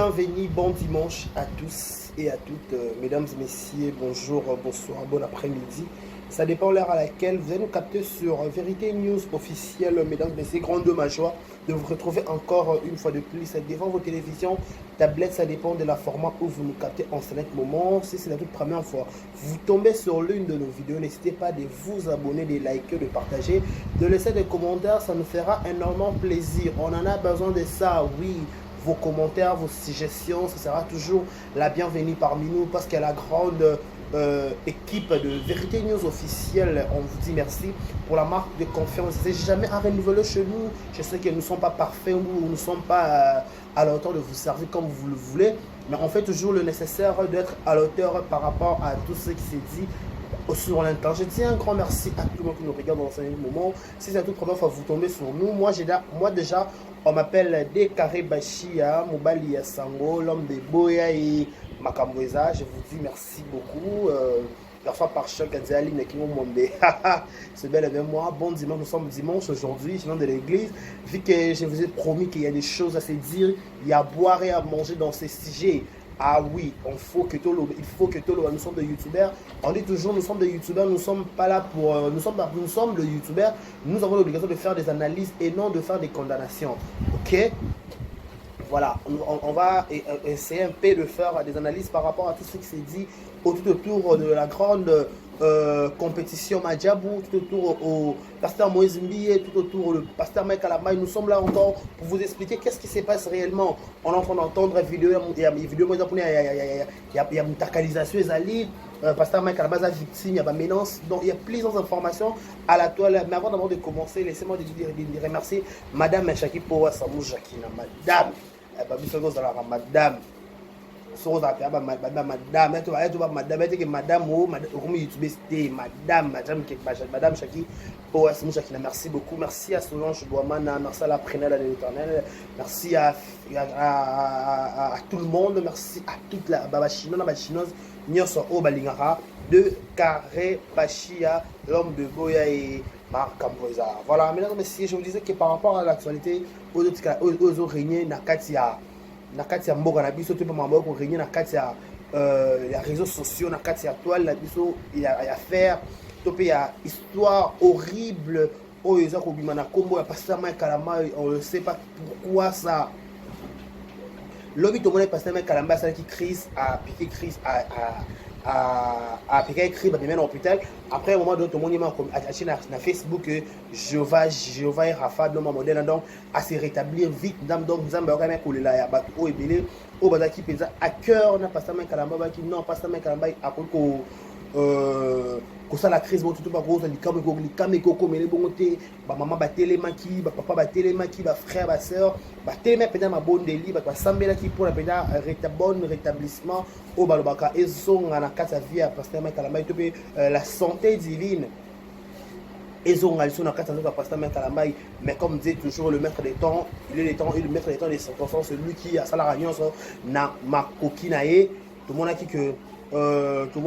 Bienvenue, bon dimanche à tous et à toutes, mesdames et messieurs, bonjour, bonsoir, bon après-midi. Ça dépend de l'heure à laquelle vous allez nous capter sur Vérité News officielle, mesdames et messieurs. Grande de ma joie de vous retrouver encore une fois de plus devant vos télévisions, tablettes, ça dépend de la format où vous nous captez en ce moment. Si c'est la toute première fois, vous tombez sur l'une de nos vidéos, n'hésitez pas de vous abonner, de liker, de partager, de laisser des commentaires, ça nous fera énormément plaisir. On en a besoin de ça, oui. Vos commentaires, vos suggestions, ça sera toujours la bienvenue parmi nous parce qu'à la grande équipe de Vérité News officielle, on vous dit merci pour la marque de confiance. C'est jamais à renouveler chez nous. Je sais que nous ne sommes pas parfaits ou nous ne sommes pas à la hauteur de vous servir comme vous le voulez, mais on fait toujours le nécessaire d'être à la hauteur par rapport à tout ce qui s'est dit sur l'internet. Je dis un grand merci à tout le monde qui nous regarde dans ce moment. Si c'est la toute première fois que vous tombez sur nous, moi déjà, on m'appelle Décaré Bachia, Mobali Sango, l'homme de Boya et Makamweza. Je vous dis merci beaucoup. Parfois par choc, Adiali Nekimo Monde. C'est bel et moi. Bon dimanche, nous sommes dimanche aujourd'hui, je viens de l'église. Vu que je vous ai promis qu'il y a des choses à se dire, il y a à boire et à manger dans ces sujets. Ah oui, il faut que tout le nous sommes des youtubeurs. On dit toujours nous sommes des youtubeurs, nous ne sommes pas là pour nous sommes des youtubeurs, nous avons l'obligation de faire des analyses et non de faire des condamnations. OK? Voilà, on va essayer un peu de faire des analyses par rapport à tout ce qui s'est dit autour de la grande compétition Madjabou, tout autour au pasteur Moïse Mbiye, tout autour le pasteur Mike Alamaï. Nous sommes là encore pour vous expliquer qu'est-ce qui se passe réellement. On est en train d'entendre vidéo, il y a une tacalisation, pasteur Mike Alamaï a victime, il y a une menace. Donc il y a plusieurs informations à la toile. Mais avant d'abord de commencer, laissez-moi de remercier Madame Chaki Powa Samou Jakina, Madame. Madame. Madame Chaki, merci beaucoup. Merci à Solange Douamana, merci à la prénale de l'Éternel, merci à tout le monde, merci à toute la babachinoise, Nyoso Obalingara, de Carré Pachia, l'homme de Boya et Makamweza. Voilà, mesdames et messieurs, je vous disais que par rapport à l'actualité, aux autres régner, Nakatia mboka na biso to pa maboko régner na kati ya réseaux sociaux na kati ya toile na biso ya faire to pe ya histoire horrible oyo eza ko bima na kombo ya pasteur Mike Alamaï. On ne sait pas pourquoi ça. Lobby to mona pasteur Mike Alamaï ça qui crise a piqué crise a piqué écrit à l'hôpital. Après un moment donné tout le monde a na Facebook Jéhovah et Rafa de mon modèle donc à se rétablir vite donc Nzamba ka meko lela ya bato o ebele o bazaki peza à cœur na pasteur Mike Alamaï qui non pasteur Mike Alamaï a ko ça la crise tout pas gros likame ko mele bongote ba maman ba telemaki ba papa ba telemaki ba frère ba sœur ba telema pena ma bonne deli ba sambela ki pour la pena bon rétablissement au balobaka ezonga na kata via pasteur Mike Alamaï to pe la santé divine ezonga ils sont na kata na pasteur Mike Alamaï. Mais comme dit toujours le maître des temps, il est le maître des temps des circonstances, celui qui a sa la réunion na makokinae tout le monde a dit que tout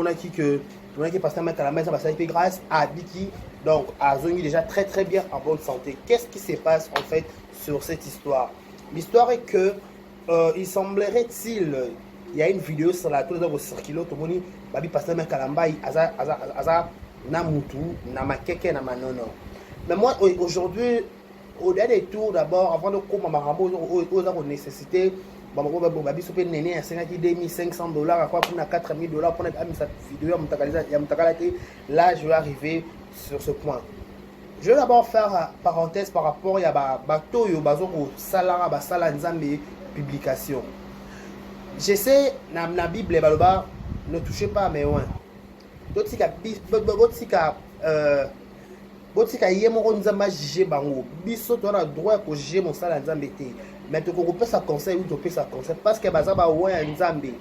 le monde qui passe à la maison, ça fait grâce à Biki. Donc, à Zongi déjà très très bien en bonne santé. Qu'est-ce qui se passe en fait sur cette histoire? L'histoire est que il semblerait-il, il y a une vidéo sur la toile de circuler tout le monde babi pasteur Makalambai aza na mutu na makeke na manono. Mais moi aujourd'hui au-delà des tours d'abord avant de comment marambo aux nécessité babi sope nene à 2500 dollars à quoi pour 4000 dollars pour cette vidéo là je vais arriver sur ce point. Je vais d'abord faire parenthèse par rapport à bateau yo bazo ko salara ba sala nzambe publication. J'essaie na Bible baloba ne touchez pas mais ouais. Botika yemo nzamba jije bango biso to na droit ko jije mon sala nzambe te. Mais tu peux ça conseil ou tu peux ça conseil parce que bazaba ouais nzambe.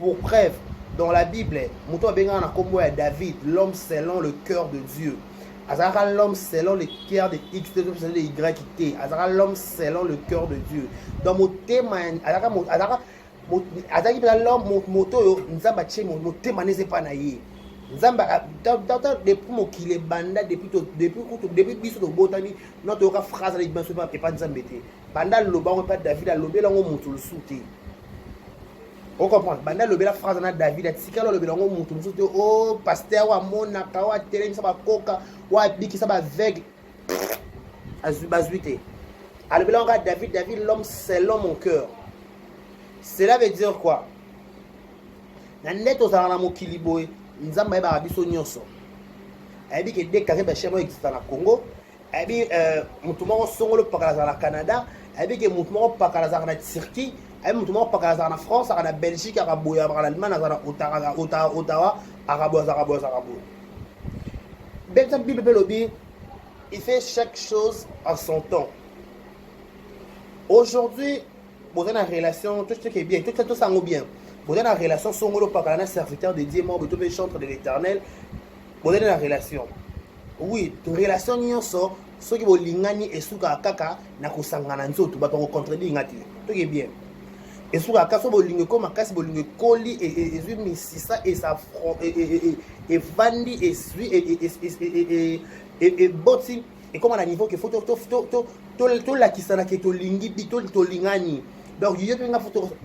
Pour preuve dans la Bible, muto benga na kombo ya David, l'homme selon le cœur de Dieu. Azara l'homme selon le cœur de X de Y. Azara l'homme selon le cœur de Dieu. Dans mon thème azara l'homme moto nzamba che mon thème n'est pas naïe. Nzamba depuis mokile banda depuis biso to botani notre ka phrase la dimension pas nzambete banda loba on pas David a lobé la on monte le souté On comprend. Banda le bela phrase na David atika le bela ngo mutu mutu oh pasteur wa mona ka wa télé ça ba koka wa biki ça ba aveugle azubazuité. Alors bela on David l'homme selon mon cœur. Cela veut dire quoi? Na neto za na mokili boy nzamba ba biso nyonso. Abi ke déclaré ba chemo existe na Congo. Abi mutu mo songolo pakala na Canada. Abi ke mutu mo pakala na Turquie. Abi mutu mo pakala na France, na Belgique, na Boya, na Allemagne, na Ottawa, Arabo. Ben Bible lobby, il fait chaque chose en son temps. Aujourd'hui, vous avez une relation, tout ce qui est bien, tout ça bien. Vous avez une relation, songolo pakala serviteur de Dieu, mort, tout chantre de l'Éternel. Vous avez une relation. Oui, une relation nyonso, ceux qui vont lingani et souka kaka na kusangana nzoto ba to contredire ngati. Tout est bien. Et souka kaka so bolingo ko makasi bolingo koli et misisa et ça et vandi et sui et boti et comme à niveau que faut to la kisana ke to lingi bito to lingani. Donc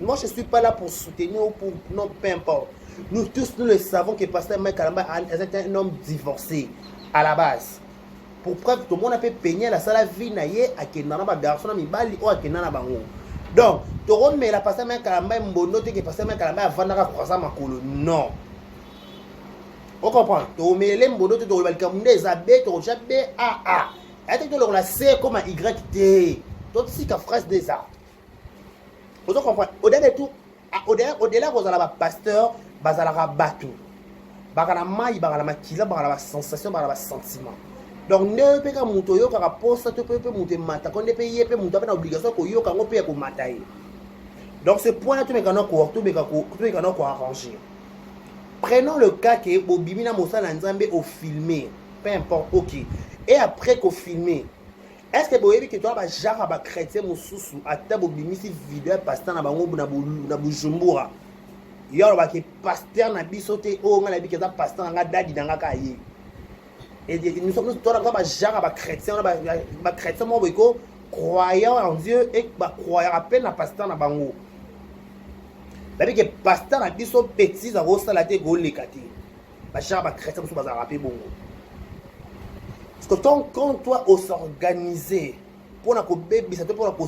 moi je suis pas là pour soutenir ou pour non peu importe. Nous tous nous le savons que pasteur Mike Kalamba est un homme divorcé à la base. Pour preuve tout le monde a fait peigner la salle vie naie à kenana ba garçon mi bali o à kenana bango. Donc to remet la pasteur Mike Kalamba mbono te que pasteur Mike Kalamba vandaka croisa makolo. Non. On comprend. To remet les mbono te to le kamunde zabe to jabe a. Et to la C comme un YT. Tout si ka phrase des arts. Vous comprenez? Au-delà de tout, au-delà vous avez pasteur, vous avez bateau. Vous avez maille, vous avez makila, vous avez sensation, vous avez sentiment. Donc, ne peut pas monter au rapport, ça peut monter matin. Quand on peut y aller, monter une obligation pour y aller, on peut y aller. Donc, ce point-là, tout le monde peut arranger. Prenons le cas que Bobimina Moussa Nanzambe au filmé, peu importe, ok. Et après qu'on filmé. Est-ce que vous voyez que toi, genre, chrétien, moussousou, à ta bobimisi vidéo, pasteur, na bango, na bujumbura. Il y a un pasteur, na bisoté, oh, on a dit que ça pasteur, na dadi, na kaye. Et nous sommes tous, genre, chrétien, chrétien, mon béco, croyant en Dieu, et croyant à peine, na pasteur, na bango. C'est-à-dire que pasteur, na biso, petit, na rosa, la té, go, les kati. Genre, chrétien, nous sommes rappelés, bongo. Parce que quand toi, on s'organiser pour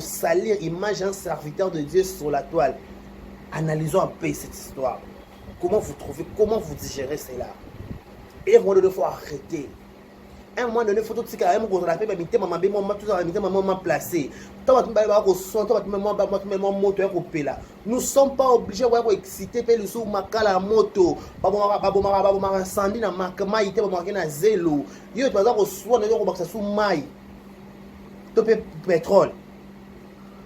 salir l'image d'un serviteur de Dieu sur la toile, analysons un peu cette histoire. Comment vous trouvez, comment vous digérez cela? Et à un moment donné, il faut arrêter. À un moment donné, il faut tout ce qu'il y a un moment donné, nous ne sommes pas obligés de exciter les sous makala moto, incendie na makamai te na zelo. Yo par exemple soit na ko sous mai. To pétrole.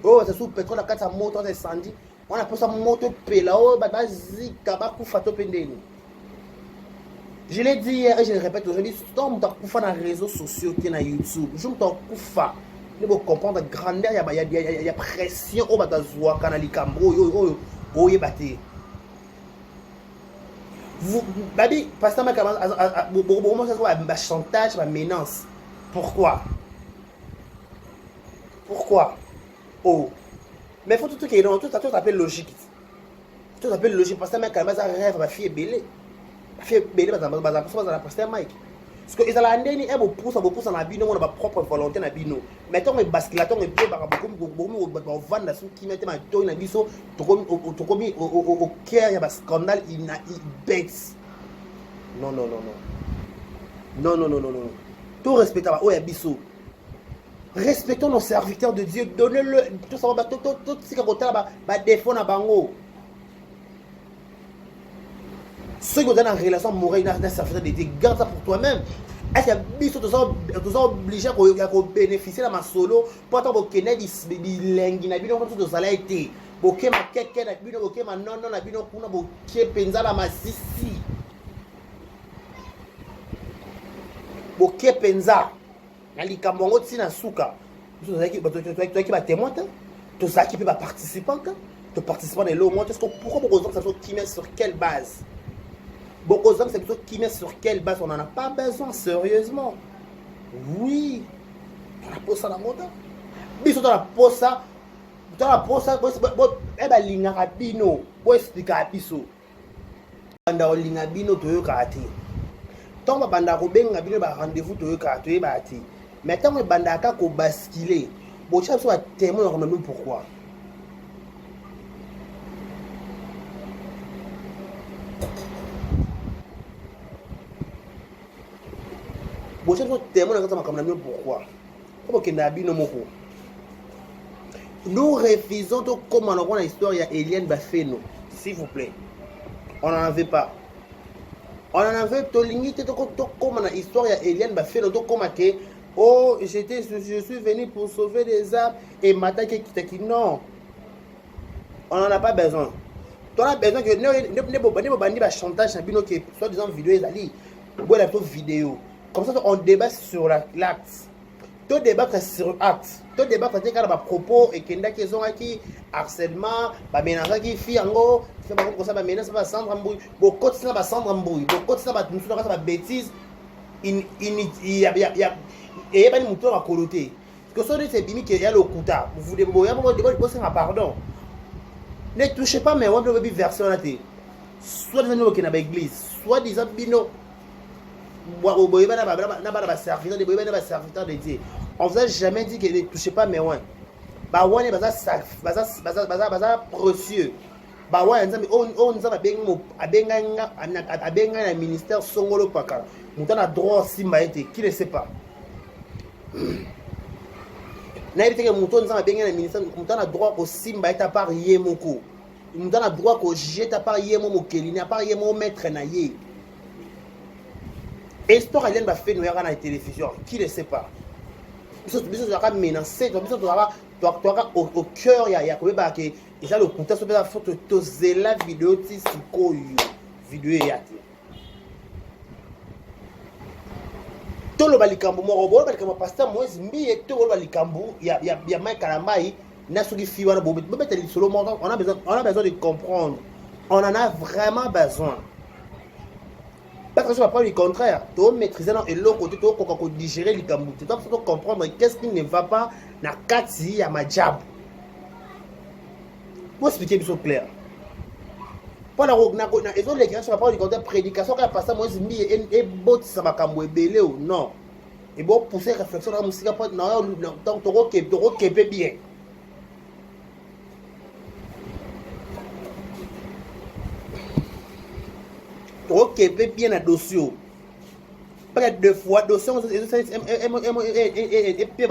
Oh, c'est sous pétrole la kata moto incendie. On a pour ça moto pela oh ba zika ba kufa to pendeni. Je l'ai dit hier et je le répète aujourd'hui, tant que tu as les réseaux sociaux qui sont sur YouTube, je me comprends. Il faut comprendre la grandeur, il y a pression au batazoua, canali cambo, yo baté. Vous, babi, pasteur Makama, ça chantage, menace. Pourquoi? Oh, mais il faut tout ce qui est dans tout ça s'appelle logique. Tout ça s'appelle logique. Pasteur Makama, ça rêve, ma fille est belle. Fait belé dans la pasteur Mike. Parce que ils allaient andeni e pousse na bino na propre volonté na bino. Mettons les basculatons et pieds ba beaucoup vendre sous qui mettait ma toy na biso to komi au cœur ya ba scandale il bête. Non. Tout respectable oh ya biso. Respectons nos serviteurs de Dieu, donnez-le tout ça tout ce que ba défaut na bango. Ceux qui ont une relation morale dans serviteur de Dieu, garde ça pour toi-même. Est-ce que tu es obligé de bénéficier de ma solo pour que tu aies des langues na bino comme ça été boké ma keke na bino boké ma non na bino kuna boké penza la masisi boké penza na likambo ngo tina suka tu qui va témoin tu sais qui peut participant tu participant de l'eau moi est-ce que pourquoi beaucoup de gens qui met sur quelle base? Beaucoup de gens, c'est plutôt qui met sur quelle base on n'en a pas besoin, sérieusement. Oui. On a posé ça dans le monde. Mais on a posé ça. tala posa ebalingaka bino boexplika biso banda kolinga bino toyokaka te ntango babanda kobenga bino barendez-vous toyokaka toyebaka te mais ntango ebandaka kobaskile botia biso batémoin nakona bino pourquoi botia biso témoin nakata makambo na bino pourquoi po bokenda ya bino moko. Nous refusons de comment on a l'histoire il y a Eliane Bafeno, s'il vous plaît. On n'en avait pas. On en avait tout limité comme on a l'histoire il y a Eliane Bafeno, donc comment que oh je suis venu pour sauver des arbres et m'attaquer qui non. On n'en a pas besoin. Tu as besoin que ne bandi ba chantage bino que soit disant vidéo ezali. Bon la vidéo. Comme ça on débat sur l'acte. Tout débat sur acte. Tout débat parce que ba propos et kenda qui sont qui harcèlement, ba menace qui fi ango, fait ba comme ça ba menace ba Sandra Mbouy, bo côté ça ba Sandra Mbouy, bo côté ça ba nous ça ba bêtise il y a et ba ni muto à coloter. Parce que ça c'est bimi qui y a le kuta. Vous voulez boya bo poser un pardon. Ne touchez pas mais on doit bien version là té. Soit disant que na ba église, soit disant bino on ne vous a jamais dit que ne touchez pas mes ouins. Bah ouin est baza précieux. Bah ouin on nous a benga na ministère songolo paka. Mouton a droit si maïté qui ne sait pas. Na évité que mouton nous a benga na ministère mouton a droit au simba à part yemoko. Mouton a droit au jet à part yemo kelini à part yemo maître na ye. Histoire Eliane Bafeno à la télévision, qui ne sait pas. Ils sont menacés, ils sont au cœur, il y a le contexte de la photo, de la vidéo, vidéo. Tout le balikambo, mon balikambo, pasteur Moïse Mbi, tout le balikambo, il y a Mike Kalamai, Nasugi Fiwana, on a besoin de comprendre. On en a vraiment besoin. Parce que je ne vais pas le contraire. Tu dois maîtriser et l'autre côté, tu dois digérer les gambous. Tu dois comprendre qu'est-ce qui ne va pas dans le kati à ma job. Pour expliquer plus clair. Pour la raison de l'écriture, je ne vais pas le contraire. Prédication, quand il passe à moi, c'est bon, ça va comme belé ou non. Et bon, pousser réflexion dans la musique, donc tu dois bien. Ok, bien à dossier. Pas deux fois, dossier, et puis,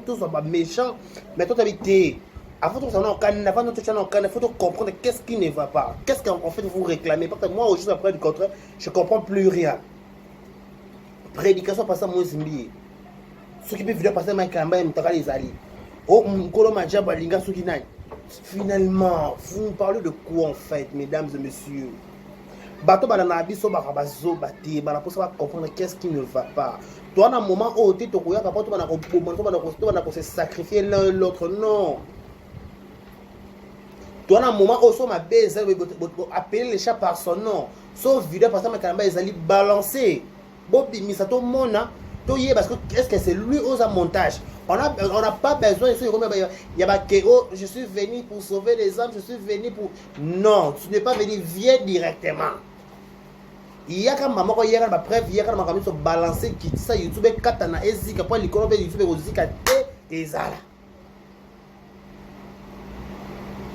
tout ça, méchant, mais toi, t'habites. Avant tout ça, il faut comprendre qu'est-ce qui ne va pas. Qu'est-ce qu'en fait vous réclamez. Parce que moi, aujourd'hui, après du contraire, je ne comprends plus rien. Prédication, par ça, moi, Zimbi. Ceux qui peuvent venir passer ma campagne, ils me les alliés. Oh, mon Madja Balinga, ceux qui n'aillent. Finalement, vous me parlez de quoi en fait, mesdames et messieurs? Bateau banana biso bakabazo bati bana pour savoir comprendre qu'est-ce qui ne va pas. Toi dans un moment où tu te regardes après tu vas se sacrifier l'un l'autre non. Toi dans un moment où so ma base appeler les chats par son nom. Sauf vidéo parce que ma caméra ils allaient balancer. Bobi misato mona to yé parce que est-ce que c'est lui aux montage. On n'a pas besoin il y a que oh je suis venu pour sauver les âmes, je suis venu pour non, tu n'es pas venu, viens directement. Il y a quand maman il y a ma preuve, il y a quand maman se balancer qui ça YouTube katana ezika pour les colombe YouTube ozika te ezala.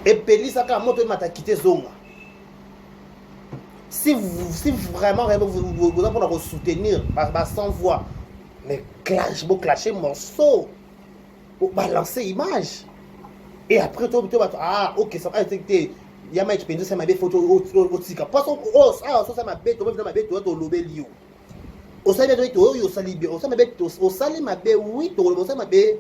Et pelisa ka moto mata quitter zonga. Si vraiment vous allez pour soutenir sans voix mais vous clasher morceau pour balancer image et après tu ah ok ça va être il y a match pendant ça ma belle photo au tika parce que oh ça ma bête to lobel yo au sali to yo sali bien au sali ma bête au sali ma bête oui to au sali ma bête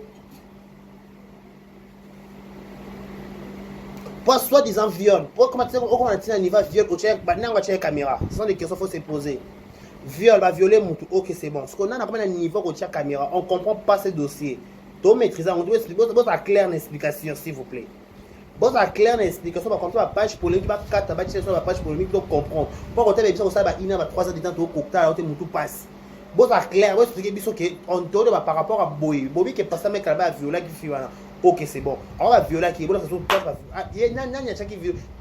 pour soit disant viol pour comment on a un niveau viol au check maintenant on va checker caméra ce sont des questions faut se poser. Viol, va violer mon tout. Ok, c'est bon. Ce qu'on a un niveau au la caméra, on ne comprend pas ce dossier. Tu maîtriser, on doit expliquer. Vous avez clair une explication, s'il vous plaît. Vous avez clair une explication. Par contre, la page polémique, la page polémique, tu comprends. Pour qu'on t'ait dit, ça va 1 heure, 3 heures de temps, tu as cocktail, tu passe. Vous avez clair, vous expliquez, on doit par rapport à Boy. Boy qui est passé avec la violer, qui fait Ok, c'est bon. On va violer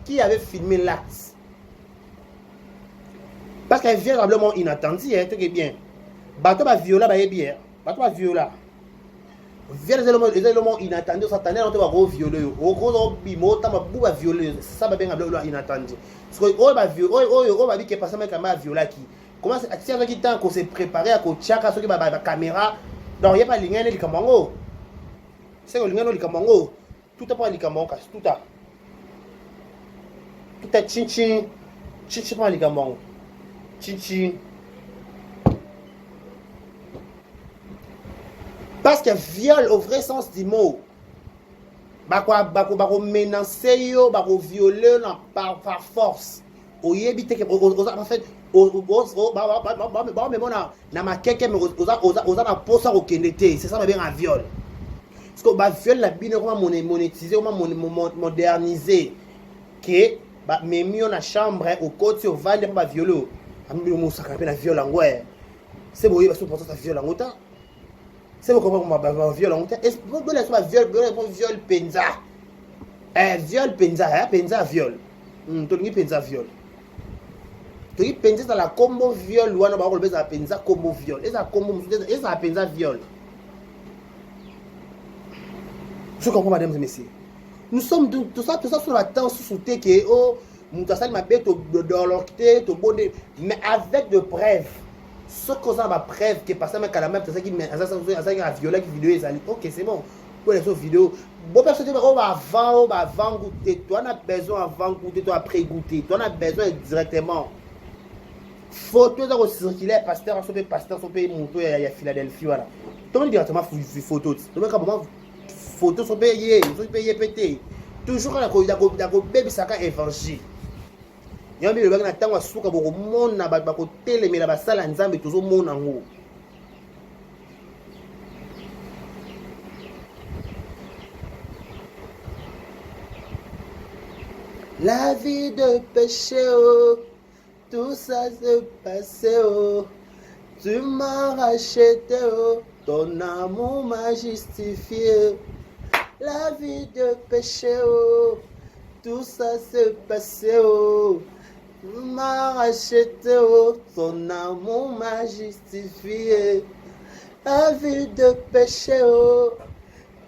qui avait filmé l'acte. Parce qu'elle vient probablement inattendue, hein, tout est bien. Bateau va violer, bah bien. Bateau va violer. Via les éléments inattendus, on s'attendait à violer. Au gros, bimo, t'as ma violer. Ça va bien avoir inattendu. Parce que on va violer, on va dire que passer avec un violer qui. Comment c'est si avec temps qu'on s'est préparé à coacher, ceux qui la caméra. Donc il n'y a pas de lien, il y a Kamango. C'est que le lien, il y a Kamango. Tout à pas les Kamango, tout à. Tout à chin-chin. Chin-chin pas les Kamango. Chin-chin. Parce que viol au vrai sens du mot, bako menacer yo, bako violer par force. En fait, na makeke mais oza na posa ko kenete, c'est ça ma bien un viol. Parce que ba viol la bino comment monétiser, comment moderniser que ba memi na chambre au côté au vendre ba violo. Ami mo saka na viol ngwe. C'est boye parce que pour ça viol ngota. C'est pourquoi on viol en est-ce que vous voulez viol penza viol penza penza viol toni penza viol toni penza dans la combo viol wana ba ko beza penza combo viol eza combo eza penza viol. Je comprends mesdames et messieurs, nous sommes tout ça sur la temps sous-souté que oh mutasali mabe to dolokte to bonde mais avec de preuves. Ce qu'on a ma preuve que parce que quand même c'est ça qui a violé qui vidéo est ok c'est bon pour les autres vidéos bon personne on va avant goûter toi on a besoin avant goûter toi après goûter toi on a besoin directement photo dans circuler pasteur sur payer moto il y a Philadelphie voilà tout le monde directement photo tout le monde comment photo sur payer pété toujours quand la bébé ça quand évangile. Yambi le bagna tangwa suka boko mona ba ko telemela basala nzambe tozo mona ngo. La vie de péché oh, tout ça se passait oh, tu m'as racheté oh, ton amour m'a justifié. La vie de péché oh, tout ça se passait oh. Tu m'as racheté, oh, ton amour m'a justifié. La vie de péché, oh,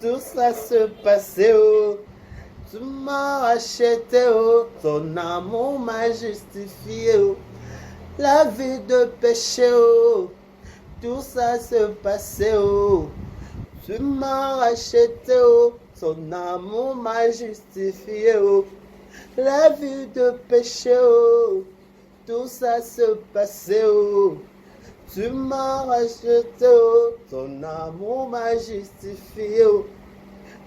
tout ça se passait, oh. Tu m'as racheté, oh, ton amour m'a justifié, oh. La vie de péché, oh, tout ça se passait, oh. Tu m'as racheté, oh, ton amour m'a justifié, oh. La vie de péché, oh, tout ça se passait, oh. Tu m'as racheté, oh, ton amour m'a justifié, oh.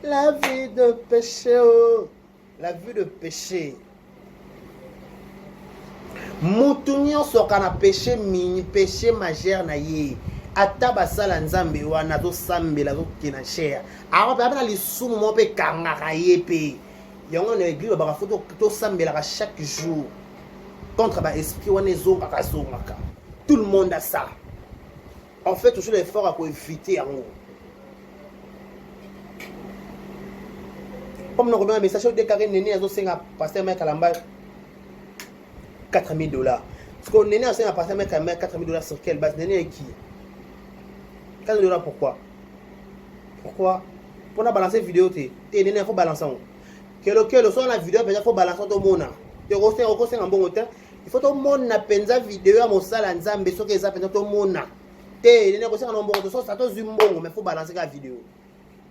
La vie de péché, oh, la vie de péché. Moutounion sokana péché mini, péché majeur na ye. Ata basala nzambe wana to sambela to kina cher. Ara pa na lisumu mo pe kangaka ye pe. Yango na église ba photo to sambela chaque jour. Contre ba esprit wana ezonga ka zongaka. Tout le monde a ça. On fait toujours l'effort à éviter yango. Comme nous remet un message de Karine Néné azo senga pasteur Mike Kalamba $4,000. Parce que Néné a senga pasteur Mike Kalamba $4,000 sur quelle base? Néné est qui? $4,000 pourquoi? Pourquoi? Pour na balancer vidéo té Néné il faut balancer. Que le son la vidéo il faut balancer tout le monde. Tu reconnais un bon hôtel. Il faut tout le monde na penza vidéo à mosala nzambe so que ça penza tout le monde. Té Néné reconnais un bon hôtel so ça to zumbongo mais faut balancer la vidéo.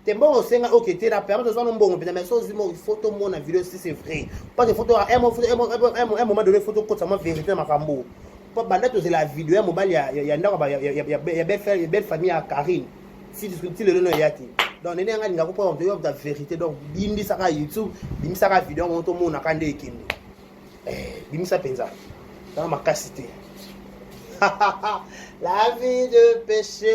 T'es bon au Sénégal, ok, t'es là, permet de voir un bon, mais il faut tout le monde en vidéo si c'est vrai. Pas de photo, un moment donné, photo, c'est ma vérité, ma femme. Pas bandette, c'est la vidéo, il y a belle famille à Karine. Si le nom est yati. Donc, on est en train de la vérité. Donc, bimbi ça YouTube, bimbi ça vidéo, on tombe on a quand des kindi. Bimbi ça penza. Dans ma cassité. La vie de péché.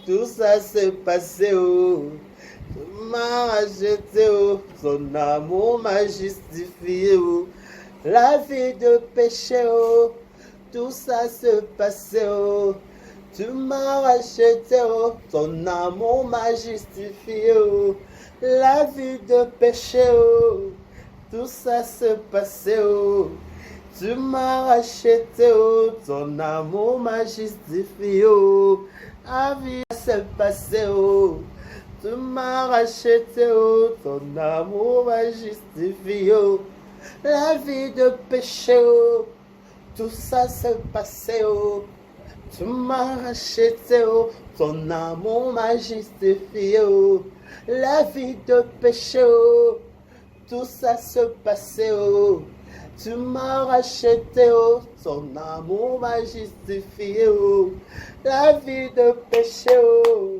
Tout ça s'est passé, oh. Tu m'as racheté, oh. Son amour m'a justifié, oh. La vie de péché, oh. Tout ça s'est passé, oh. Tu m'as racheté, oh, ton amour m'a justifié, oh, la vie de péché, oh, tout ça se passait, oh. Tu m'as racheté, oh, ton amour m'a justifié, oh, la vie se passait, oh. Tu m'as racheté, oh, ton amour m'a justifié, oh, la vie de péché, oh, tout ça se passait, oh. Tu m'as racheté, oh, ton amour m'a justifié, oh, la vie de péché, oh, tout ça se passait, oh. Tu m'as racheté, oh, ton amour m'a justifié, oh, la vie de péché, oh,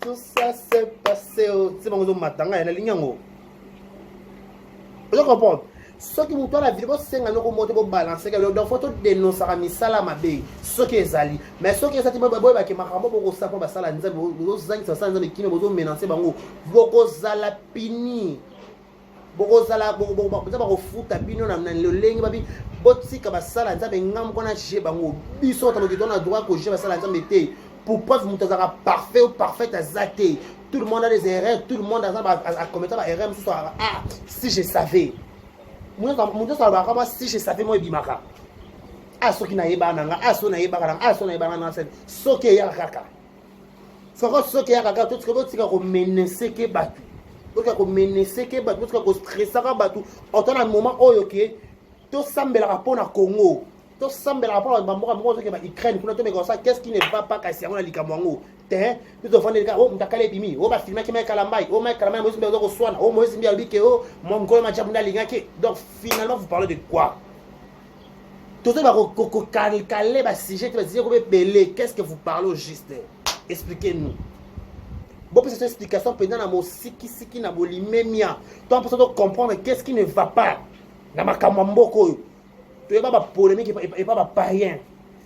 tout ça se passait, oh. C'est bon, matanga, il y a la ligne, oh. Vous comprenez? Ce qui vous donne la vidéo, c'est que vous montez pour balancer. Donc, il faut dénoncer à Misala Mabé. Ce qui est Zali. Mais ce qui est Satima Baboy, qui m'a ramené pour ça, pour Basala, vous avez ça, vous avez qui ne vous menacez, vous avez pini. Vous avez foot à pino, le lingue, babi. Botsi, Kabasala, vous avez ngam qu'on a chez Bango. Bissot, vous avez droit que j'ai Basala, vous avez pour preuve, vous avez parfait ou parfait à Zate. Tout le monde a des erreurs, tout le monde a commettre des erreurs. Ah, si je savais. Si je savais moi bimaka ah soki na yeba nanga ah so na yeba nanga ah so na yeba nanga soki ya kaka soki ya kaka tout ce que vous tika ko menacer ke batu tout ko menacer ke batu tout ko stresser ka batu autant na moment oyo ke to sambela rapport na Congo to sambela rapport na mboka moko ke ba Ukraine kuna to me ça qu'est-ce qui ne va pas kasi yango na likamwango te tout au fond de oh mtakale bimi oh ba filmer ki mai kalambai oh mai kalambai mo simbe ko swana oh mo simbe albike oh mon ngolo ma chabunda lingaki donc finalement vous parlez de quoi tout ça va ko calcaler ba sujet va dire ko belé qu'est-ce que vous parlez au juste expliquez-nous bon pour cette explication pendant na mo siki na bolimemia toi on peut comprendre qu'est-ce qui ne va pas na makamwa mboko tu pas ba polémique et pas ba païen.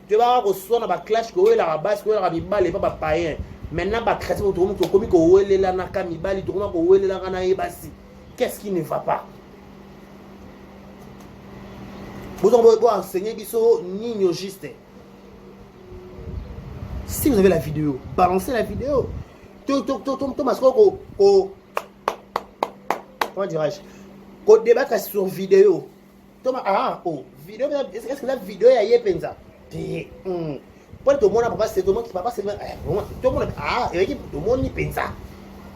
Tu vas recevoir dans clash que ouais la base que la mibali pas païen maintenant ba chrétien tout monde comme que ouais la na kamibali tout monde que ouais la na ebasi qu'est-ce qui ne va pas vous on va enseigner biso nino juste si vous avez la vidéo balancez la vidéo tout masco comment dirais-je qu'on débattre sur vidéo Thomas ah oh vidéo est-ce que la vidéo est penza pour tout le monde papa c'est tout le monde qui papa c'est tout le monde ah et tout le monde ni penza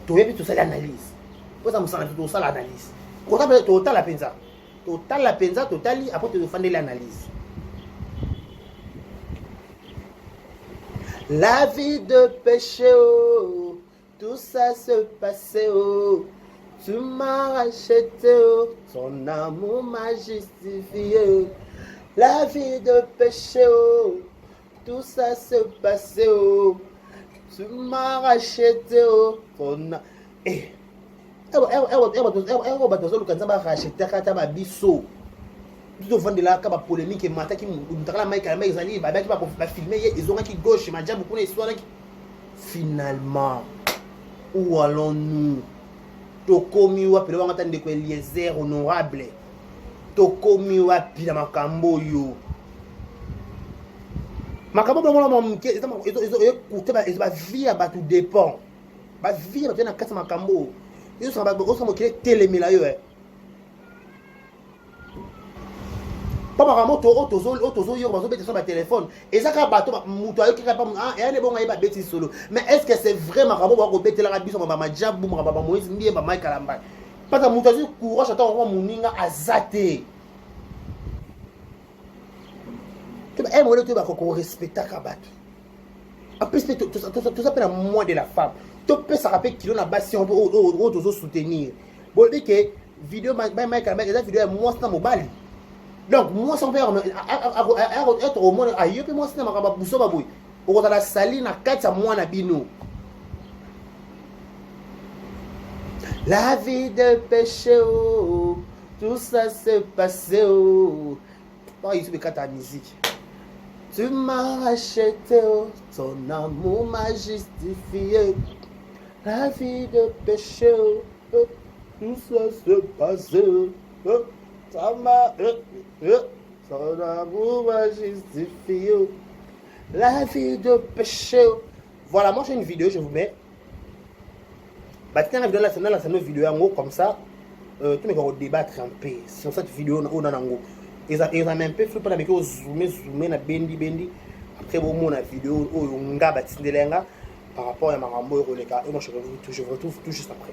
tout ça l'analyse pour ça me semble tout ça l'analyse quand tu total la penza total après tu fais l'analyse la vie de péché oh, tout ça se passait oh. Tu m'as racheté, oh, ton amour m'a justifié. La vie de péché, oh, tout ça se passait, oh. Tu m'as racheté, oh, ton amour. Eh, tout au fond de la polémique et matin qui gauche finalement où allons-nous? Tokomi wapi le wangata ndeko Eliezer honorable tokomi wapi na makambo yo makambo bongo na mke écoutez ba vie ba tout dépend ba vie ba na kata makambo yo so ba mo telemela yo Papa Ramoto otozo yo bazo beti sur ma téléphone et ça ka bato muto ayo kika pas ah et ne bon ba beti solo mais est-ce que c'est vraiment Ramo ba beti la biso ma jabu ma ba Moïse ndiye ba Mike Kalamba parce que muto azo courage ata on muninga azate tu ba mo le tu ba ko respecter ka bato en plus tout ça pena moins de la femme tu peux ça rappeler kilo na bas si on otozo soutenir bon dit que vidéo Mike Kalamba eza vidéo ya moi na mobali. Donc, moi, sans faire être au monde, aïe, puis moi, c'est ma bousso baboui. Au la saline à 4 mois na bino. La vie de péché, oh, tout ça se passait, oh. Pas ici, mais quand ta musique. Tu m'as racheté, oh, ton amour m'a justifié. La vie de péché, oh, tout ça se passait, oh. Ça m'a son amour m'a justifié. La vie de péché. Voilà, moi j'ai une vidéo, je vous mets. Bah, tiens, la vidéo là, c'est une vidéo en haut comme ça. Tout le monde va débattre un peu sur cette vidéo en haut. Ils ont un peu fait avec eux, zoomer, na bendi. Après, bon, mon vidéo, on a bâti par rapport à ma rambo et moi je vous retrouve tout juste après.